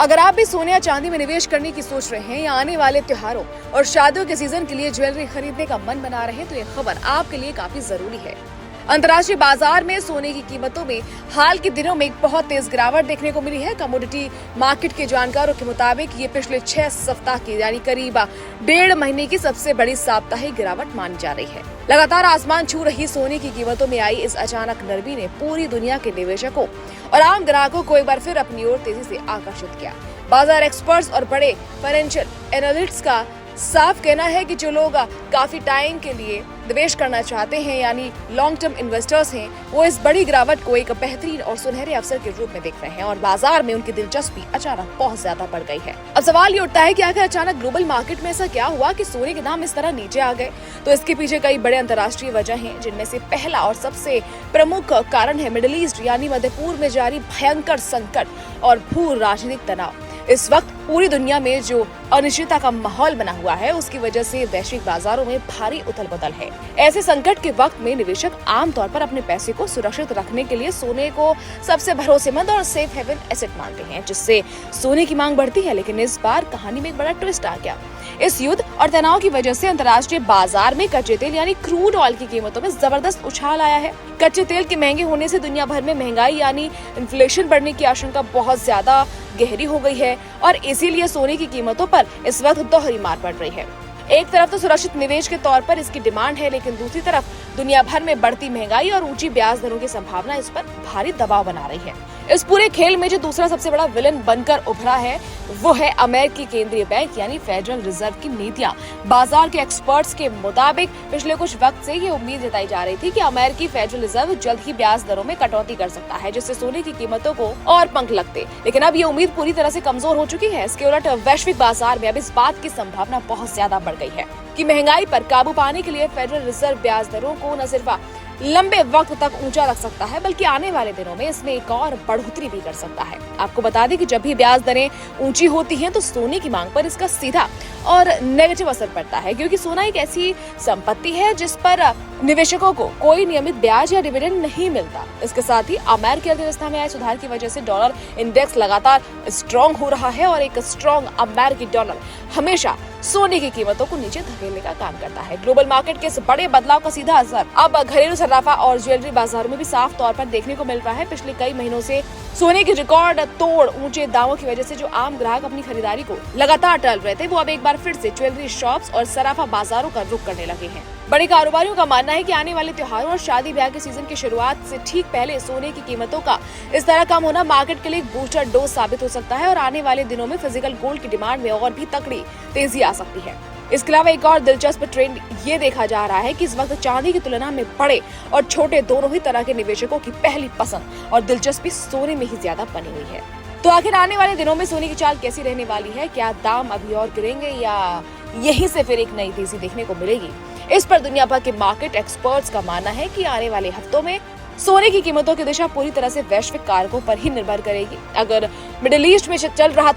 अगर आप भी सोने या चांदी में निवेश करने की सोच रहे हैं या आने वाले त्योहारों और शादियों के सीजन के लिए ज्वेलरी खरीदने का मन बना रहे हैं तो ये खबर आपके लिए काफी जरूरी है। अंतर्राष्ट्रीय बाजार में सोने की कीमतों में हाल के दिनों में एक बहुत तेज गिरावट देखने को मिली है। कमोडिटी मार्केट के जानकारों के मुताबिक ये पिछले 6 सप्ताह की यानी करीब 1.5 महीने की सबसे बड़ी साप्ताहिक गिरावट मानी जा रही है। लगातार आसमान छू रही सोने की कीमतों में आई इस अचानक नरमी ने पूरी दुनिया के निवेशकों और आम ग्राहकों को एक बार फिर अपनी ओर तेजी से आकर्षित किया। बाजार एक्सपर्ट्स और बड़े फाइनेंशियल एनालिस्ट्स का साफ कहना है कि जो लोग काफी टाइम के लिए निवेश करना चाहते हैं यानी लॉन्ग टर्म इन्वेस्टर्स हैं, वो इस बड़ी गिरावट को एक बेहतरीन और सुनहरे अवसर के रूप में देख रहे हैं और बाजार में उनकी दिलचस्पी अचानक बहुत ज्यादा बढ़ गई है। अब सवाल ये उठता है कि आखिर अचानक ग्लोबल मार्केट में ऐसा क्या हुआ कि सोने के दाम इस तरह नीचे आ गए। तो इसके पीछे कई बड़े अंतर्राष्ट्रीय वजह हैं, जिनमें से पहला और सबसे प्रमुख कारण है मिडिल ईस्ट यानी मध्य पूर्व में जारी भयंकर संकट और भू राजनीतिक तनाव। इस वक्त पूरी दुनिया में जो अनिश्चितता का माहौल बना हुआ है, उसकी वजह से वैश्विक बाजारों में भारी उथल पुथल है। ऐसे संकट के वक्त में निवेशक आमतौर पर अपने पैसे को सुरक्षित रखने के लिए सोने को सबसे भरोसेमंद और सेफ हेवन एसेट मानते हैं, जिससे सोने की मांग बढ़ती है। लेकिन इस बार कहानी में एक बड़ा ट्विस्ट आ गया। इस युद्ध और तनाव की वजह से अंतर्राष्ट्रीय बाजार में कच्चे तेल यानी क्रूड ऑयल की कीमतों में जबरदस्त उछाल आया है। कच्चे तेल के महंगे होने से दुनिया भर में महंगाई यानी इन्फ्लेशन बढ़ने की आशंका बहुत ज्यादा गहरी हो गई है और इसीलिए सोने की कीमतों पर इस वक्त दोहरी मार पड़ रही है। एक तरफ तो सुरक्षित निवेश के तौर पर इसकी डिमांड है, लेकिन दूसरी तरफ दुनिया भर में बढ़ती महंगाई और ऊंची ब्याज दरों की संभावना इस पर भारी दबाव बना रही है। इस पूरे खेल में जो दूसरा सबसे बड़ा विलन बनकर उभरा है वो है अमेरिकी केंद्रीय बैंक यानी फेडरल रिजर्व की नीतियां। बाजार के एक्सपर्ट्स के मुताबिक पिछले कुछ वक्त से ये उम्मीद जताई जा रही थी कि अमेरिकी फेडरल रिजर्व जल्द ही ब्याज दरों में कटौती कर सकता है, जिससे सोने की कीमतों को और पंख लगते। लेकिन अब ये उम्मीद पूरी तरह से कमजोर हो चुकी है। इसके उलट वैश्विक बाजार में अब इस बात की संभावना बहुत ज्यादा बढ़ गई है कि महंगाई पर काबू पाने के लिए फेडरल रिजर्व ब्याज दरों को न सिर्फ लंबे वक्त तक ऊंचा रख सकता है, बल्कि आने वाले दिनों में इसमें एक और बढ़ोतरी भी कर सकता है। आपको बता दें कि जब भी ब्याज दरें ऊंची होती हैं तो सोने की मांग पर इसका सीधा और नेगेटिव असर पड़ता है, क्योंकि सोना एक ऐसी संपत्ति है जिस पर निवेशकों को कोई नियमित ब्याज या डिविडेंड नहीं मिलता। इसके साथ ही अमेरिकी अर्थव्यवस्था में आए सुधार की वजह से डॉलर इंडेक्स लगातार स्ट्रॉन्ग हो रहा है और एक स्ट्रॉन्ग अमेरिकी डॉलर हमेशा सोने की कीमतों को नीचे धकेलने का काम करता है। ग्लोबल मार्केट के इस बड़े बदलाव का सीधा असर अब घरेलू सर्राफा और ज्वेलरी बाजारों में भी साफ तौर पर देखने को मिल रहा है। पिछले कई महीनों से सोने के रिकॉर्ड तोड़ ऊंचे दामों की वजह से जो आम ग्राहक अपनी खरीदारी को लगातार टाल रहे थे, वो अब एक बार फिर से ज्वेलरी शॉप्स और सराफा बाजारों का रुख करने लगे हैं। बड़े कारोबारियों का मानना है कि आने वाले त्योहारों और शादी ब्याह के सीजन की शुरुआत से ठीक पहले सोने की कीमतों का इस तरह कम होना मार्केट के लिए एक बूस्टर डोज साबित हो सकता है और आने वाले दिनों में फिजिकल गोल्ड की डिमांड में और भी तगड़ी तेजी आ सकती है। इसके अलावा एक और दिलचस्प ट्रेंड ये देखा जा रहा है कि इस वक्त चांदी की तुलना में बड़े और छोटे दोनों ही तरह के निवेशकों की पहली पसंद और दिलचस्पी सोने में ही ज्यादा बनी हुई है। तो आखिर आने वाले दिनों में सोने की चाल कैसी रहने वाली है? क्या दाम अभी और गिरेंगे या यहीं से फिर एक नई तेजी देखने को मिलेगी? इस पर दुनिया भर के मार्केट एक्सपर्ट्स का मानना है कि आने वाले हफ्तों में सोने की कीमतों की दिशा पूरी तरह से वैश्विक कारकों पर ही निर्भर करेगी। अगर मिडिल ईस्ट में चल रहा